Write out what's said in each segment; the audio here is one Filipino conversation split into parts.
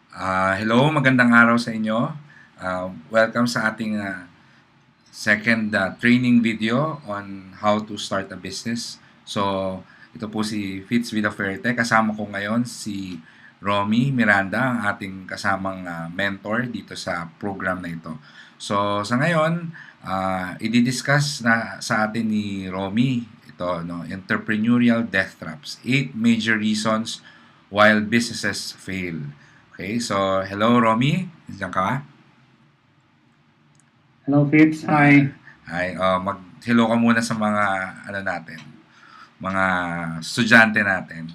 Hello, magandang araw sa inyo. Welcome sa ating second training video on how to start a business. So, ito po si Fitz Villaferte. Kasama ko ngayon si Romy Miranda, ang ating kasamang mentor dito sa program na ito. So, sa ngayon, i-discuss na sa atin ni Romy ito, no, entrepreneurial death traps, 8 major reasons while businesses fail. Okay, so hello Romy, nandiyan ka ba? Hello, Fitz. Hi. Hi, mag-hello ka muna sa mga ano natin, mga estudyante natin.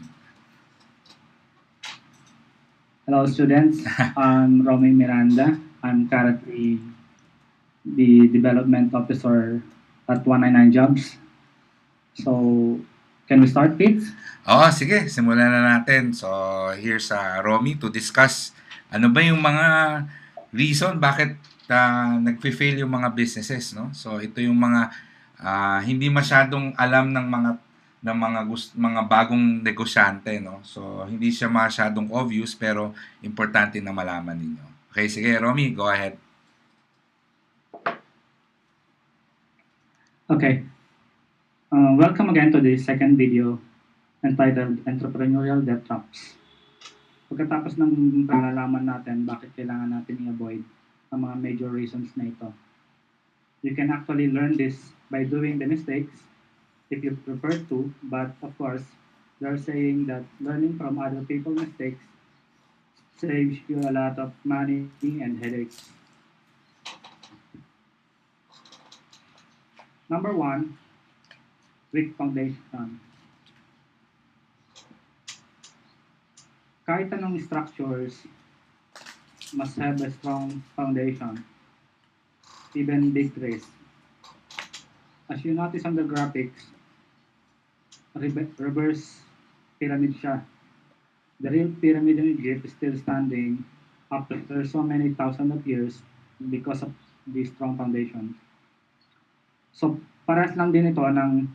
Hello, students. I'm Romy Miranda. I'm currently the development officer at 199 Jobs. So, can we start, Fitz? Oo, sige, simulan na natin. So, here's Romy to discuss ano ba yung mga reason bakit nagfe-fail yung mga businesses, no? So, ito yung mga hindi masyadong alam ng mga bagong negosyante, no? So, hindi siya masyadong obvious pero importante na malaman ninyo. Okay, sige, Romy, go ahead. Okay. Welcome again to the second video entitled Entrepreneurial Debt Traps. Pagkatapos ng palalaman natin bakit kailangan natin i-avoid ang mga major reasons na ito, you can actually learn this by doing the mistakes if you prefer to, but of course, they're saying that learning from other people's mistakes saves you a lot of money and headaches. Number one, weak foundation. Kahit anong structures must have a strong foundation, even big trees. As you notice on the graphics, reverse pyramid siya. The real pyramid in Egypt is still standing after so many thousands of years because of the strong foundation. So, parehas lang din ito ng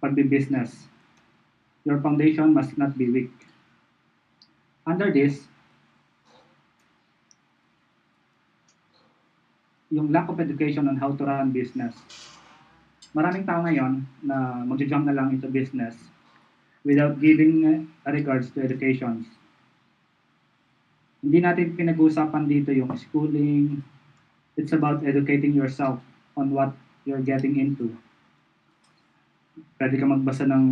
pagbi-business. Your foundation must not be weak. Under this, yung lack of education on how to run business. Maraming tao ngayon na mag-jump na lang into business without giving regards to education. Hindi natin pinag-uusapan dito yung schooling. It's about educating yourself on what you're getting into. Pwede ka magbasa ng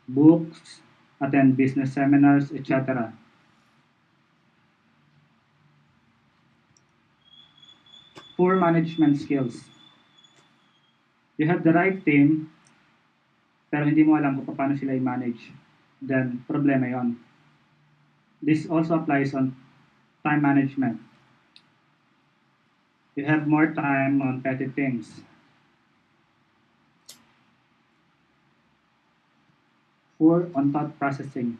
books, attend business seminars, etc. Poor management skills. You have the right team, pero hindi mo alam kung paano sila i-manage. Then, problema yon. This also applies on time management. You have more time on petty things. Poor on thought processing.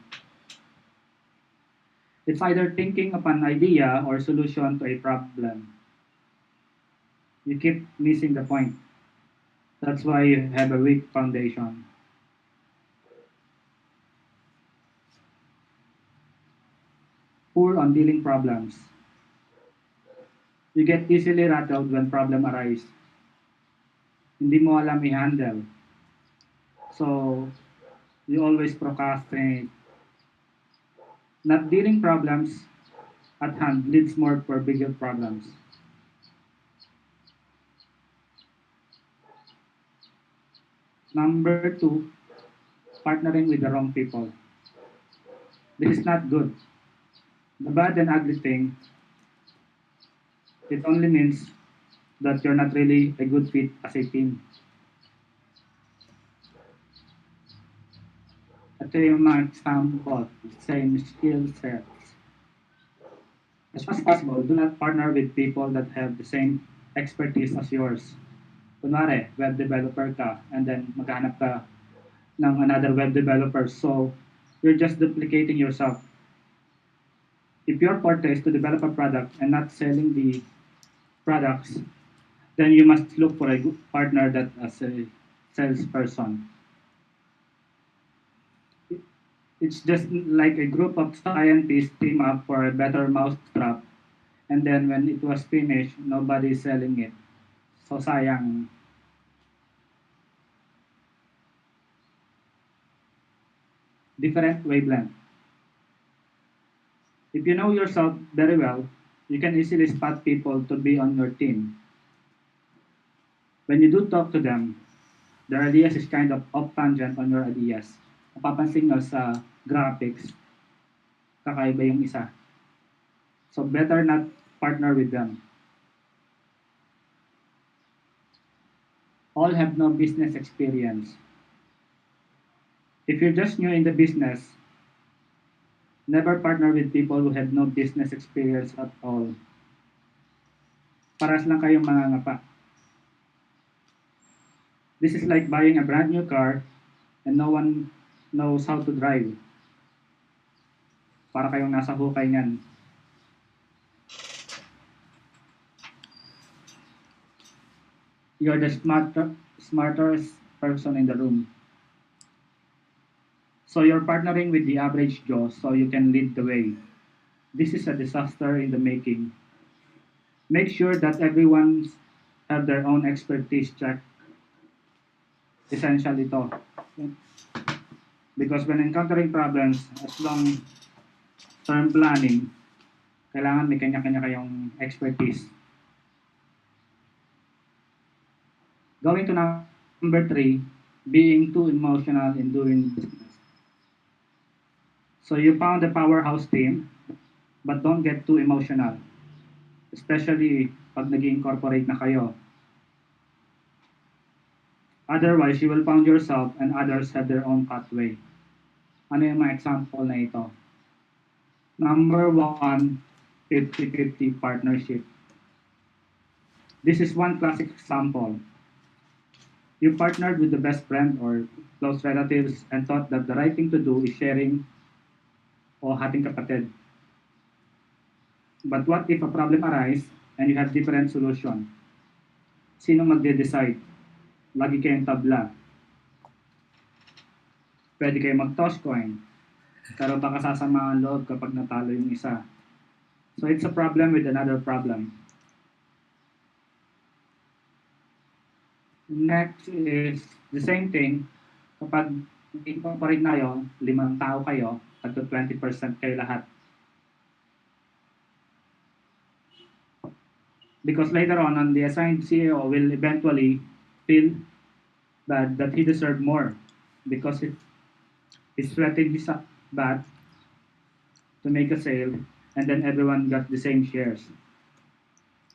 It's either thinking of an idea or solution to a problem. You keep missing the point. That's why you have a weak foundation. Poor on dealing problems. You get easily rattled when problem arise. Hindi mo alam i-handle. So, you always procrastinate. Not dealing problems at hand leads more for bigger problems. Number two, partnering with the wrong people. This is not good. The bad and ugly thing, it only means that you're not really a good fit as a team. Ito yung mga example, same skill sets. As much as possible, do not partner with people that have the same expertise as yours. Kunwari, web developer ka, and then maghanap ka ng another web developer. So, you're just duplicating yourself. If your forte is to develop a product and not selling the products, then you must look for a good partner that as a salesperson. It's just like a group of scientists team up for a better mousetrap, and then when it was finished, nobody's selling it. So sayang. Different wavelength. If you know yourself very well, you can easily spot people to be on your team. When you do talk to them, their ideas is kind of off tangent on your ideas. Mapapansin nyo sa graphics, kakaiba yung isa. So better not partner with them. All have no business experience. If you're just new in the business, never partner with people who have no business experience at all. Paras lang kayong mangangapa. This is like buying a brand new car and no one knows how to drive. Para kayong nasa hukay niyan. You're the smartest person in the room. So you're partnering with the average Joe so you can lead the way. This is a disaster in the making. Make sure that everyone have their own expertise check. Essential ito. Because when encountering problems, as long term planning, kailangan may kanya-kanya kayong expertise. Going to number 3, being too emotional in doing business. So you found a powerhouse team, but don't get too emotional. Especially pag nag-incorporate na kayo. Otherwise, you will find yourself and others have their own pathway. Ano yung mga example na ito? Number 1, 50-50 partnership. This is one classic example. You partnered with the best friend or close relatives and thought that the right thing to do is sharing o hating kapatid. But what if a problem arises and you have different solution? Sino magde-decide? Lagi kayong tabla. Pwede kayo mag-toss coin. Pero baka sasama ang loob kapag natalo yung isa. So it's a problem with another problem. Next is the same thing. Kapag incorporate na yun, 5 tao kayo, at 20% kayo lahat. Because later on the assigned CEO will eventually feel that he deserved more because he sweated his butt to make a sale and then everyone got the same shares.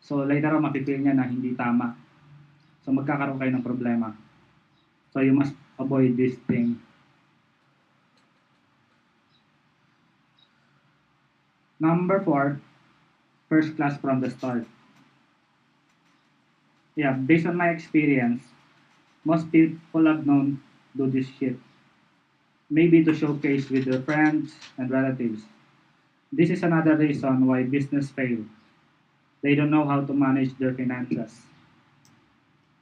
So later on mapipil niya na hindi tama. So magkakaroon kayo ng problema. So you must avoid this thing. Number 4, first class from the start. Yeah, based on my experience, most people have known do this shit. Maybe to showcase with their friends and relatives. This is another reason why business fail. They don't know how to manage their finances.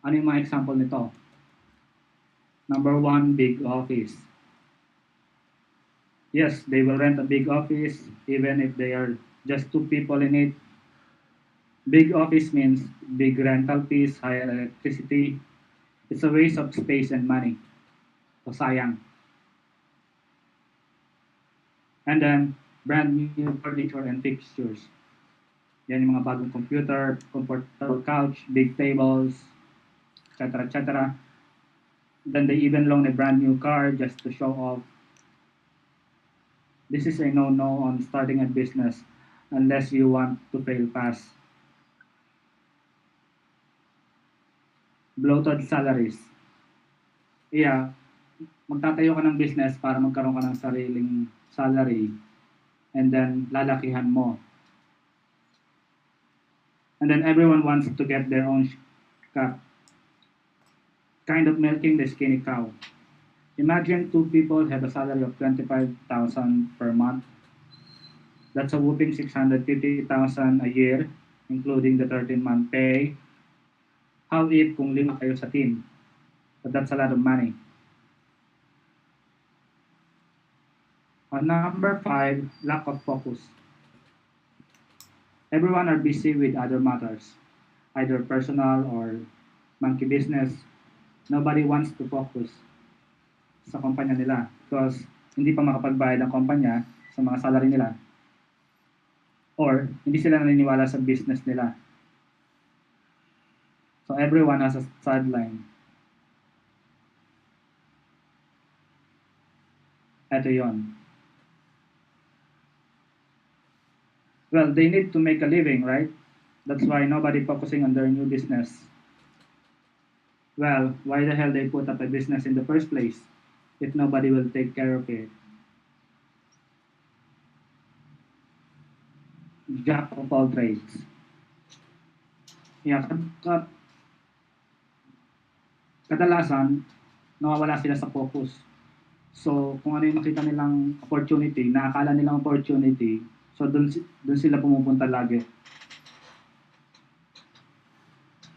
Ano yung mga example nito? Number 1, big office. Yes, they will rent a big office even if they are just 2 people in it. Big office means big rental fees, higher electricity. It's a waste of space and money. So sayang. And then, brand new furniture and fixtures. Yan yung mga bagong computer, comfortable couch, big tables, etc. etc. Then they even loan a brand new car just to show off. This is a no-no on starting a business unless you want to fail fast. Bloated salaries. Yeah, magtatayo ka ng business para magkaroon ka ng sariling salary and then lalakihan mo. And then everyone wants to get their own cut. Kind of milking the skinny cow. Imagine 2 people have a salary of 25,000 per month. That's a whooping 650,000 a year, including the 13-month pay. How if kung 5 kayo sa team? But that's a lot of money. Number five, lack of focus. Everyone are busy with other matters, either personal or monkey business. Nobody wants to focus sa kumpanya nila because hindi pa makapagbayad ang kumpanya sa mga salary nila or hindi sila naniniwala sa business nila. So everyone has a sideline. Ito yon. Well, they need to make a living, right? That's why nobody focusing on their new business. Well, why the hell they put up a business in the first place if nobody will take care of it? Jack of all trades. Yeah, kadalasan, nawawala sila sa focus. So, kung ano yung makita nilang opportunity, naakala nilang opportunity, so dun sila pumupunta lagi.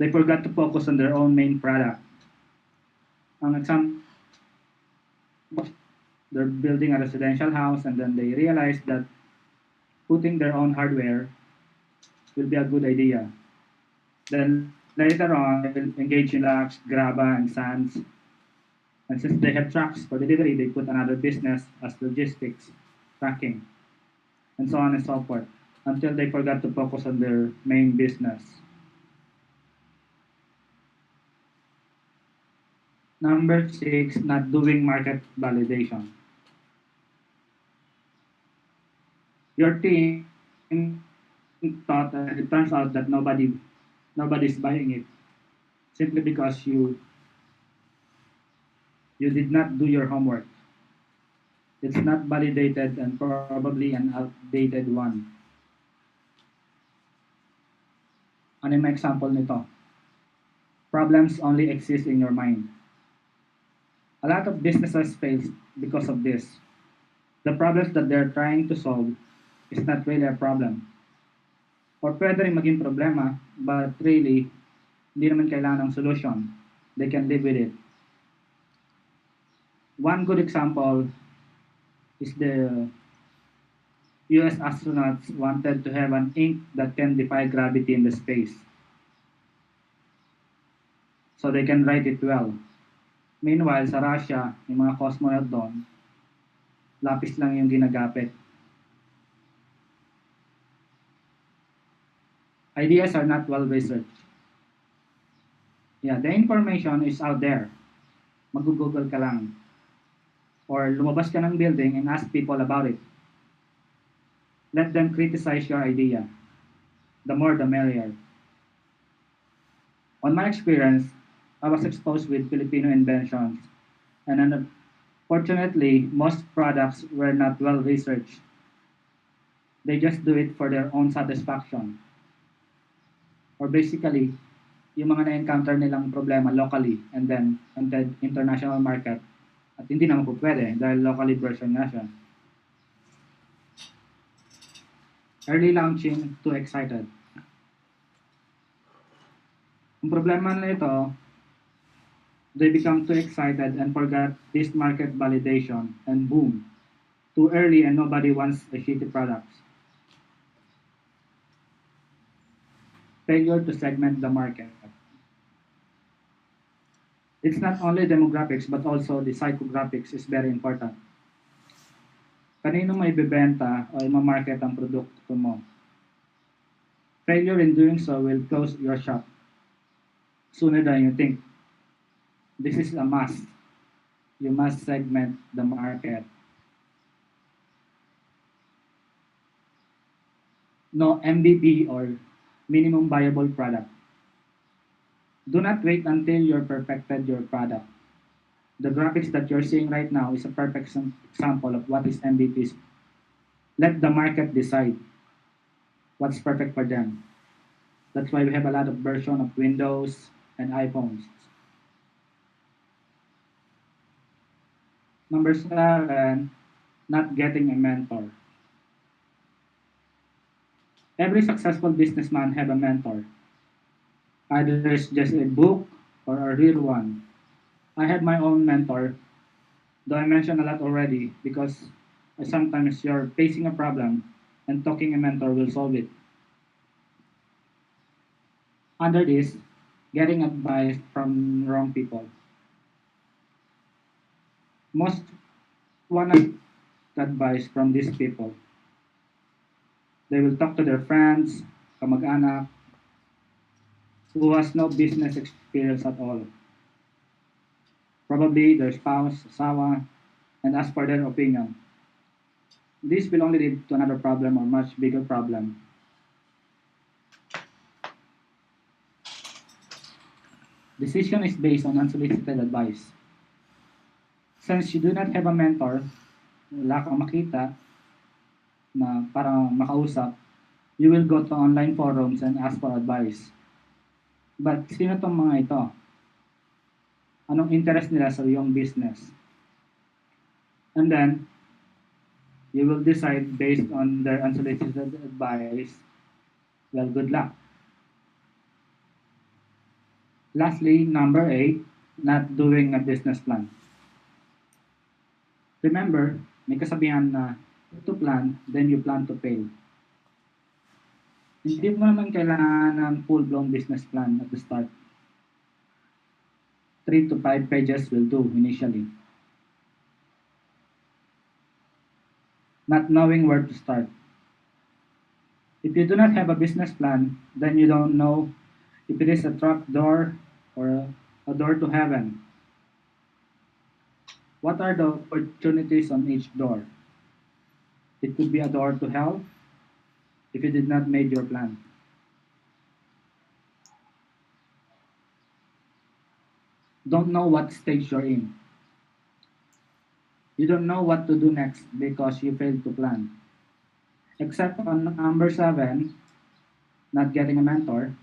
They forgot to focus on their own main product. Ang example, they're building a residential house and then they realize that putting their own hardware will be a good idea. Then later on, they will engage in Lux, Graba, and Sans. And since they have trucks for delivery, they put another business as logistics, tracking, and so on and so forth, until they forgot to focus on their main business. Number six, not doing market validation. Your team thought it turns out that nobody's buying it simply because you did not do your homework. It's not validated and probably an outdated one. Ano yung example nito? Problems only exist in your mind. A lot of businesses fail because of this. The problems that they're trying to solve is not really a problem. Or pwede rin maging problema, but really, hindi naman kailangan ng solution. They can live with it. One good example is the US astronauts wanted to have an ink that can defy gravity in the space. So they can write it well. Meanwhile, sa Russia, yung mga cosmonaut doon, lapis lang yung ginagamit. Ideas are not well researched. Yeah, the information is out there. Mag-google ka lang. Or lumabas ka ng building and ask people about it. Let them criticize your idea. The more the merrier. On my experience, I was exposed with Filipino inventions, and unfortunately, most products were not well researched. They just do it for their own satisfaction. Or basically, yung mga na-encounter nilang problema locally and then entered international market at hindi naman po pwede dahil locally version nga siya. Early launching, too excited. Ang problema nito, they become too excited and forgot this market validation and boom, too early and nobody wants a shitty products. Failure to segment the market. It's not only demographics but also the psychographics is very important. Kanino may bibenta o i-market ang produkto mo? Failure in doing so will close your shop sooner than you think. This is a must. You must segment the market. No MVP or minimum viable product. Do not wait until you're perfected your product. The graphics that you're seeing right now is a perfect example of what is MVPs. Let the market decide what's perfect for them. That's why we have a lot of version of Windows and iPhones. Number seven, not getting a mentor. Every successful businessman have a mentor. Either it's just a book or a real one. I had my own mentor, though I mentioned a lot already because Sometimes you're facing a problem and talking a mentor will solve it. Under this, getting advice from wrong people. Most want advice from these people. They will talk to their friends, kamag-anak, who has no business experience at all. Probably their spouse, asawa, and ask for their opinion. This will only lead to another problem or much bigger problem. Decision is based on unsolicited advice. Since you do not have a mentor, wala kang makita na para makausap, you will go to online forums and ask for advice. But sino tong mga ito? Anong interest nila sa iyong business? And then, you will decide based on their unsolicited advice. Well, good luck. Lastly, number 8, not doing a business plan. Remember, may kasabihan na to plan, then you plan to fail. Hindi mo naman kailangan ng full-blown business plan at the start. 3 to 5 pages will do initially. Not knowing where to start. If you do not have a business plan, then you don't know if it is a trap door or a door to heaven. What are the opportunities on each door? It could be a door to hell if you did not make your plan. Don't know what stage you're in. You don't know what to do next because you failed to plan. Except on number 7, not getting a mentor,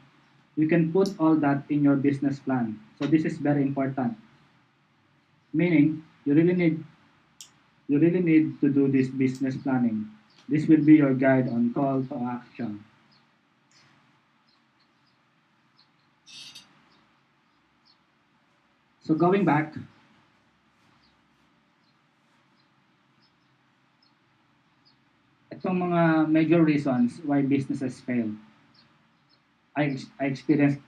you can put all that in your business plan. So this is very important. Meaning, you really need to do this business planning. This will be your guide on call to action. So going back, itong mga major reasons why businesses fail. I experienced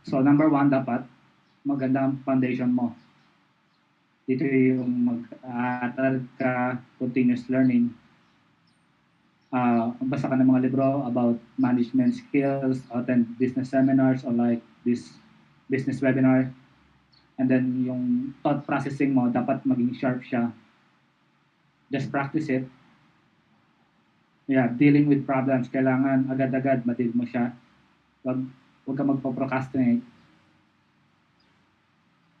so number 1 dapat maganda ang foundation mo. Dito yung mag-aaral ka, continuous learning. Basa ka ng mga libro about management skills, attend business seminars or like this business webinar. And then yung thought processing mo, dapat maging sharp siya. Just practice it. Dealing with problems, kailangan agad-agad ma-deal mo siya. Huwag ka magpo-procrastinate.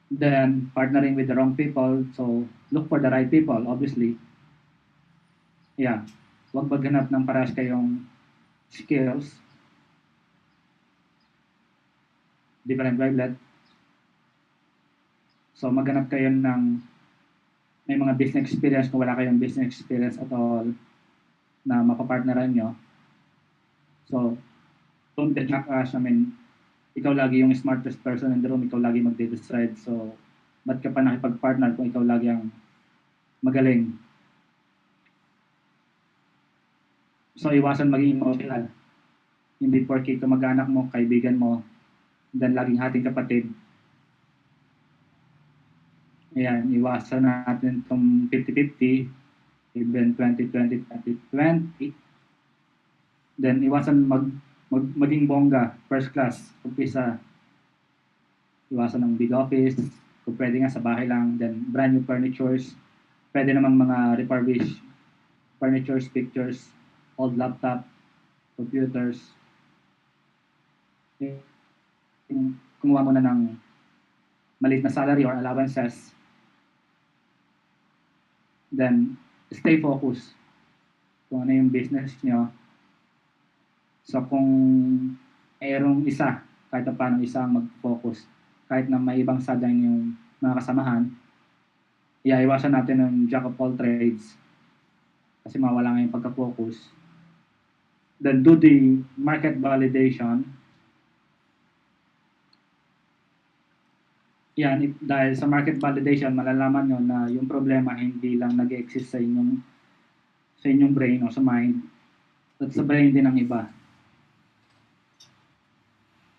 Then, partnering with the wrong people. So, look for the right people, obviously. Huwag maghanap ng parehas kayong skills. Different wavelength. So, maghanap kayo ng may mga business experience kung wala kayong business experience at all na mapapartneran nyo. So, don't get jackass. Ikaw lagi yung smartest person in the room, ikaw lagi magde-decide. So, ba't ka pa nakipag-partner kung ikaw lagi ang magaling? So, iwasan maging emotional. Hindi porke kamag-anak mo, kaibigan mo, then laging hating kapatid. Iwasan natin itong 50-50, even 20-20-20-20. Then, iwasan maging bongga, first class, umpisa. Iwasan ng big office, kung pwede nga sa bahay lang. Then, brand new furnitures. Pwede namang mga refurbished furnitures, pictures, old laptop, computers. Kumuha mo na ng maliit na salary or allowances. Then, stay focused kung ano yung business nyo. So, kung mayroong isa, kahit na paano isa ang mag-focus, kahit na may ibang sadang yung mga kasamahan, iwasan natin ng jack of all trades kasi mawala nga yung pagka-focus. Then, do the market validation. yan, dahil sa market validation, malalaman nyo na yung problema hindi lang nag-exist sa inyong brain o sa mind, at sa brain din ng iba.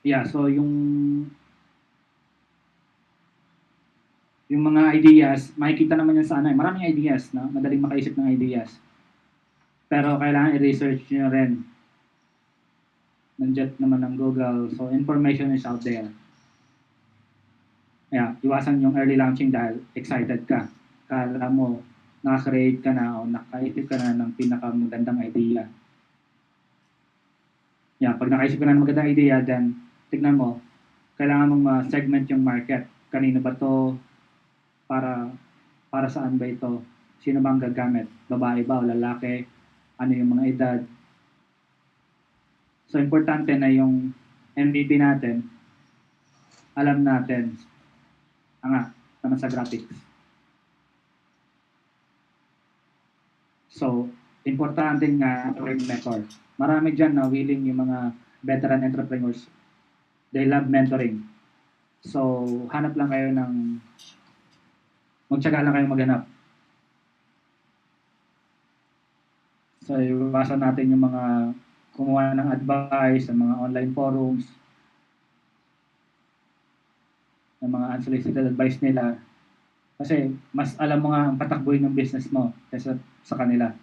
Yeah, so yung mga ideas, makikita naman yan sa ano, maraming ideas, no? Madaling makaisip ng ideas. Pero kailangan i-research nyo rin. Nandiyan naman ng Google, so information is out there. Yeah, iwasan yung early launching dahil excited ka. Kala mo, naka-create ka na o nakaisip ka na ng pinakamagandang idea. Yeah, pag nakaisip ka na ng magandang idea, then tignan mo, kailangan mong ma-segment yung market. Kanino ba to? Para saan ba ito? Sino bang gagamit? Babae ba o lalaki? Ano yung mga edad? So, importante na yung MVP natin, alam natin. Naman sa graphics. So, importante nga yung mentor. Marami dyan na willing yung mga veteran entrepreneurs. They love mentoring. So, hanap lang kayo magtsaga lang kayo maghanap. So, iwasan natin yung mga kumuha ng advice sa mga online forums, ng mga unsolicited advice nila. Kasi mas alam mo nga ang patakbuhin ng business mo kaysa sa kanila.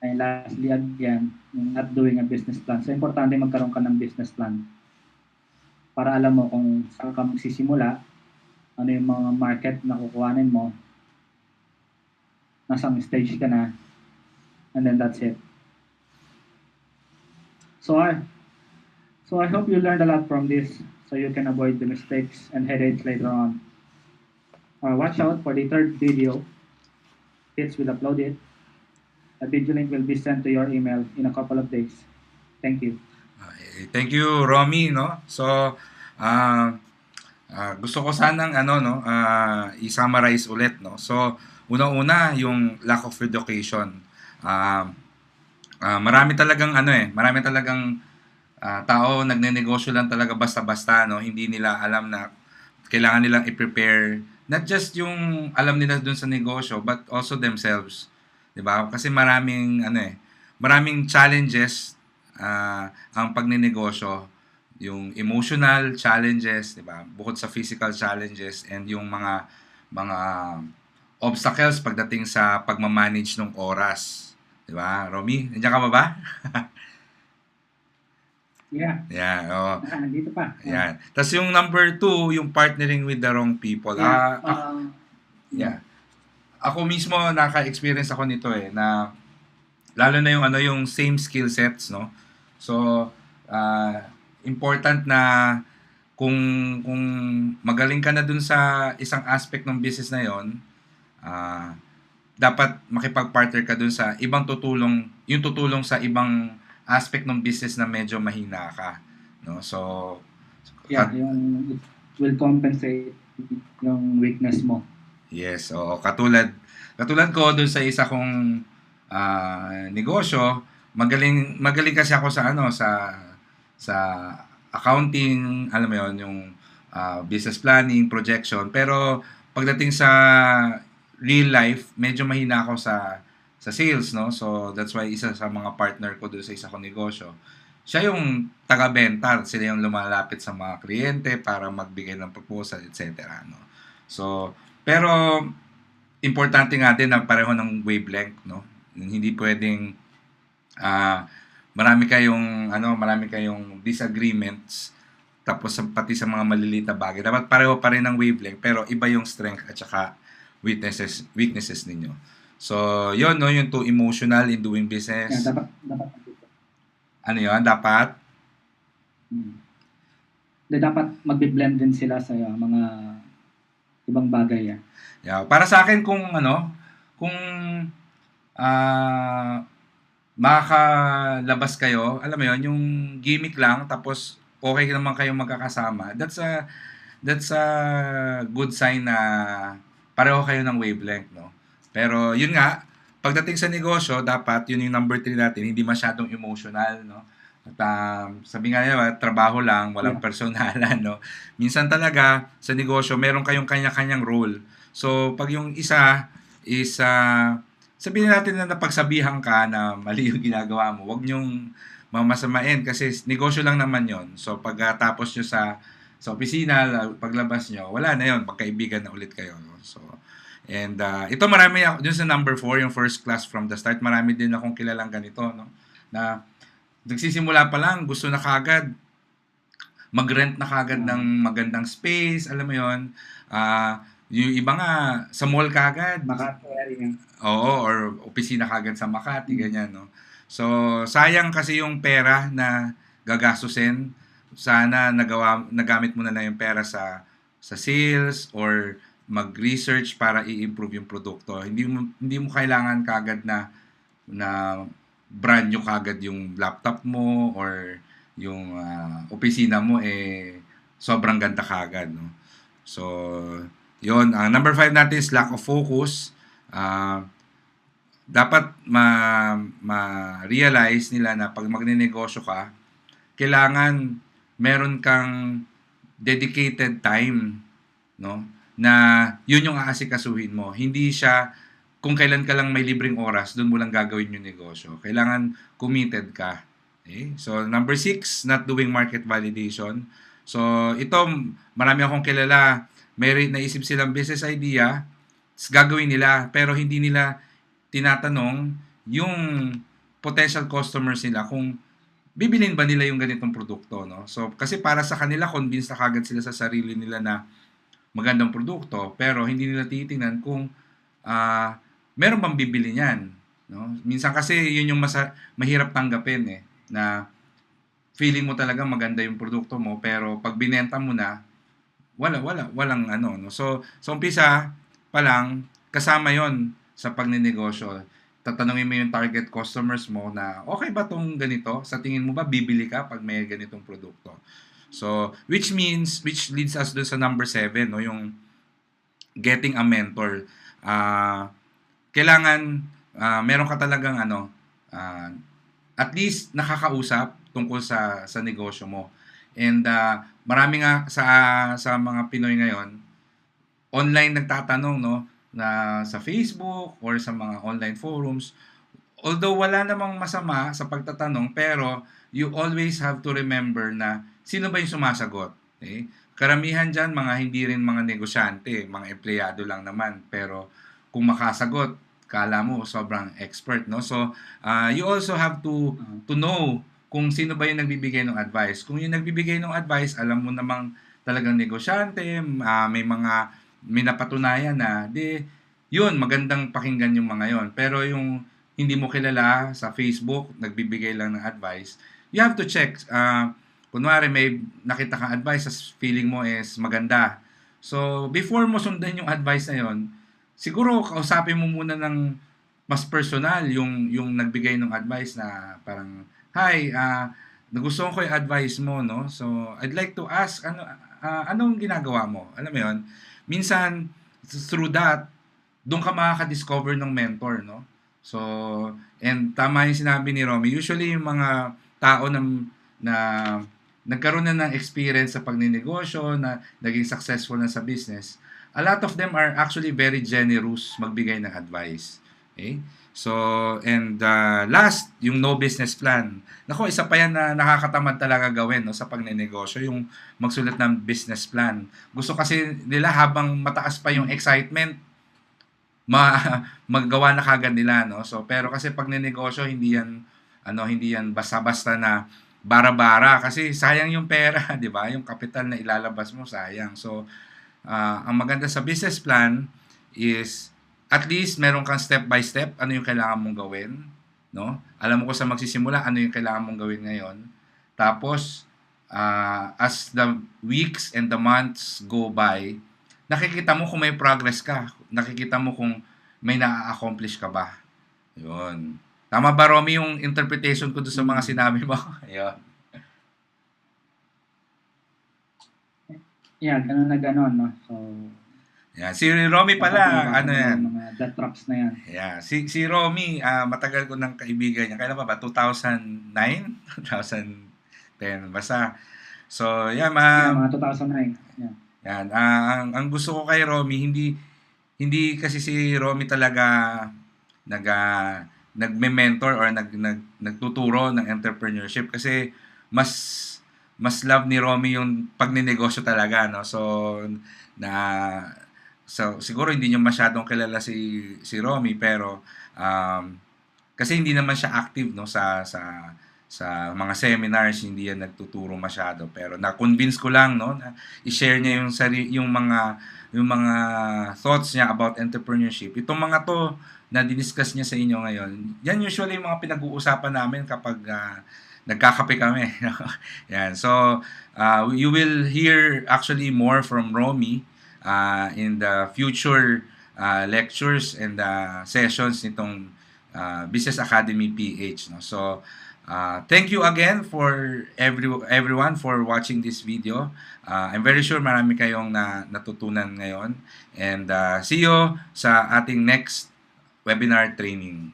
And lastly, again, yung not doing a business plan. So, importante magkaroon ka ng business plan para alam mo kung saan ka magsisimula, ano yung mga market na kukuhanin mo, nasang stage ka na, and then that's it. So I hope you learned a lot from this so you can avoid the mistakes and headaches later on. Watch out for the third video. Fitz will upload it. A video link will be sent to your email in a couple of days. Thank you. Thank you, Romy, no? So, gusto ko sanang i-summarize ulit, no? So, una-una yung lack of education. Marami talagang tao nagnenegosyo lang talaga basta-basta, no? Hindi nila alam na kailangan nilang i-prepare not just yung alam nila dun sa negosyo but also themselves. 'Di ba? Kasi maraming challenges ang pagnenegosyo, yung emotional challenges, 'di ba? Bukod sa physical challenges and yung mga obstacles pagdating sa pagmamanage ng oras. 'Di ba? Romy, nandiyan ka ba? Yeah. Yeah, oh. Nandito pa. Yan. Tapos yung number 2, yung partnering with the wrong people. Yeah. Ako mismo naka-experience ako nito na lalo na yung same skill sets, no. So important na kung magaling ka na dun sa isang aspect ng business na yon, dapat makipag-partner ka dun sa ibang tutulong sa ibang aspect ng business na medyo mahina ka, no. So yung it will compensate yung weakness mo. Yes, oo. Katulad ko doon sa isa kong negosyo, magaling kasi ako sa accounting, alam mo 'yon, yung business planning, projection, pero pagdating sa real life, medyo mahina ako sa sales, no? So that's why isa sa mga partner ko doon sa isa kong negosyo, siya yung taga-benta, sila yung lumalapit sa mga kliyente para magbigay ng proposal, etc., no? So, pero importante nga din na pareho ng wavelength, no? Hindi pwedeng marami kayong disagreements tapos pati sa mga maliliit na bagay. Dapat pareho pa rin ng wavelength pero iba yung strength at saka weaknesses ninyo. So, yun, no, yung too emotional in doing business. Yeah, dapat ano yun? Dapat? Dapat magbi-blend din sila sa mga ibang bagay. Yeah. Para sa akin, kung makakalabas kayo, alam mo yun, yung gimmick lang, tapos okay naman kayong magkakasama, that's a good sign na pareho kayo ng wavelength, no? Pero yun nga, pagdating sa negosyo, dapat yun yung number 3 natin, hindi masyadong emotional, no? At sabi nga nila, trabaho lang, walang Yeah. personalan, no? Minsan talaga, sa negosyo, meron kayong kanya-kanyang role. So, pag yung isa is, sabihin natin na napagsabihan ka na mali yung ginagawa mo, wag nyong mamasamain kasi negosyo lang naman yon. So, pagkatapos nyo sa opisina, paglabas nyo, wala na yon, magkaibigan na ulit kayo. No? So, and ito marami ako, dun sa number 4, yung first class from the start, marami din akong kilalang ganito, no? Na nagsisimula pa lang, gusto na kagad mag-rent na kagad ng magandang space, alam mo yon. Yung iba nga, sa mall kagad. Makati area. Oo, or opisina kagad sa Makati, ganyan, no? So, sayang kasi yung pera na gagastusin. Sana nagamit mo na lang yung pera sa sales or mag-research para i-improve yung produkto. Hindi mo kailangan kagad na brand new kagad yung laptop mo or yung opisina mo sobrang ganda kagad, no? So, yon. Number 5 natin is lack of focus. Dapat ma-realize nila na pag magnenegosyo ka, kailangan meron kang dedicated time, no? Na yun yung aasikasuhin mo. Hindi siya kung kailan ka lang may libreng oras, doon mo lang gagawin yung negosyo. Kailangan committed ka. Okay? So, number 6, not doing market validation. So, ito, marami akong kilala, may naisip silang business idea, gagawin nila, pero hindi nila tinatanong yung potential customers nila kung bibilin ba nila yung ganitong produkto, no? So, kasi para sa kanila, convinced na kagad sila sa sarili nila na magandang produkto, pero hindi nila titingnan kung meron bang bibili niyan, no? Minsan kasi yun yung mahirap tanggapin na feeling mo talaga maganda yung produkto mo, pero pag binenta mo na, walang ano, no? So, sa umpisa pa lang, kasama yon sa pagnenegosyo. Tatanungin mo yung target customers mo na, okay ba tong ganito? Sa tingin mo ba, bibili ka pag may ganitong produkto? So, which leads us dun sa number 7, no? Yung getting a mentor. Kailangan, meron ka talagang uh, at least nakakausap tungkol sa negosyo mo. And marami nga sa mga Pinoy ngayon, online nagtatanong, no, na sa Facebook or sa mga online forums. Although wala namang masama sa pagtatanong, pero you always have to remember na sino ba yung sumasagot. Okay? Karamihan dyan, mga hindi rin mga negosyante, mga empleyado lang naman. Pero kung makasagot, kala mo sobrang expert, no? So, you also have to know kung sino ba yung nagbibigay ng advice. Kung yung nagbibigay ng advice, alam mo namang talagang negosyante, may napatunayan na, yun, magandang pakinggan yung mga yon. Pero yung hindi mo kilala sa Facebook, nagbibigay lang ng advice, you have to check. Kunwari may nakita kang advice, feeling mo is maganda. So, before mo sundan yung advice na yon, siguro kausapin mo muna ng mas personal yung nagbigay ng advice na parang, hi, nagustuhan ko yung advice mo, no? So, I'd like to ask, anong ginagawa mo? Alam mo yon, minsan, through that, doon ka makaka-discover ng mentor, no? So, and tama yung sinabi ni Romy, usually yung mga tao na nagkaroon na ng experience sa pagninegosyo, na naging successful na sa business, a lot of them are actually very generous magbigay ng advice. Okay? So, and last, yung no business plan. Nako, isa pa yan na nakakatamad talaga gawin, no, sa pagnenegosyo, yung magsulat ng business plan. Gusto kasi nila habang mataas pa yung excitement, maggawa na kagad nila, no? So, pero kasi pag ninegosyo, hindi yan basta-basta na bara-bara kasi sayang yung pera, 'di ba? Yung kapital na ilalabas mo sayang. So, ang maganda sa business plan is at least meron kang step by step ano yung kailangan mong gawin, no? Alam mo kung saan magsisimula, ano yung kailangan mong gawin ngayon. Tapos, as the weeks and the months go by, nakikita mo kung may progress ka. Nakikita mo kung may na-accomplish ka ba. Yun. Tama ba, Romy, yung interpretation ko doon sa mga sinabi mo? Ayun. Yeah, ganun na ganun, no? So, Yan. Si Romy pala, ano yan? Mga death traps na yan. Yeah. Si Romy, matagal ko ng kaibigan niya. Kailan pa ba? 2009? 2010. Basta. So, yan. Yeah, mga 2009. Yeah. Yan. Ang gusto ko kay Romy, hindi kasi si Romy talaga nagme-mentor or nagtuturo ng entrepreneurship kasi mas love ni Romy yung pagninegosyo talaga, no? So siguro hindi niyo masyadong kilala si Romy, pero kasi hindi naman siya active, no, sa mga seminars, hindi yan nagtuturo masyado, pero na-convince ko lang, no, na i-share niya yung mga thoughts niya about entrepreneurship. Itong mga to na diniscuss niya sa inyo ngayon, yan usually yung mga pinag-uusapan namin kapag nagkakape kami. Yan. So, you will hear actually more from Romy in the future lectures and sessions nitong Business Academy PH. No? So, thank you again for everyone for watching this video. I'm very sure marami kayong natutunan ngayon. And see you sa ating next webinar training.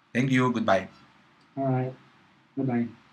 Thank you. Goodbye. Alright. Bye-bye.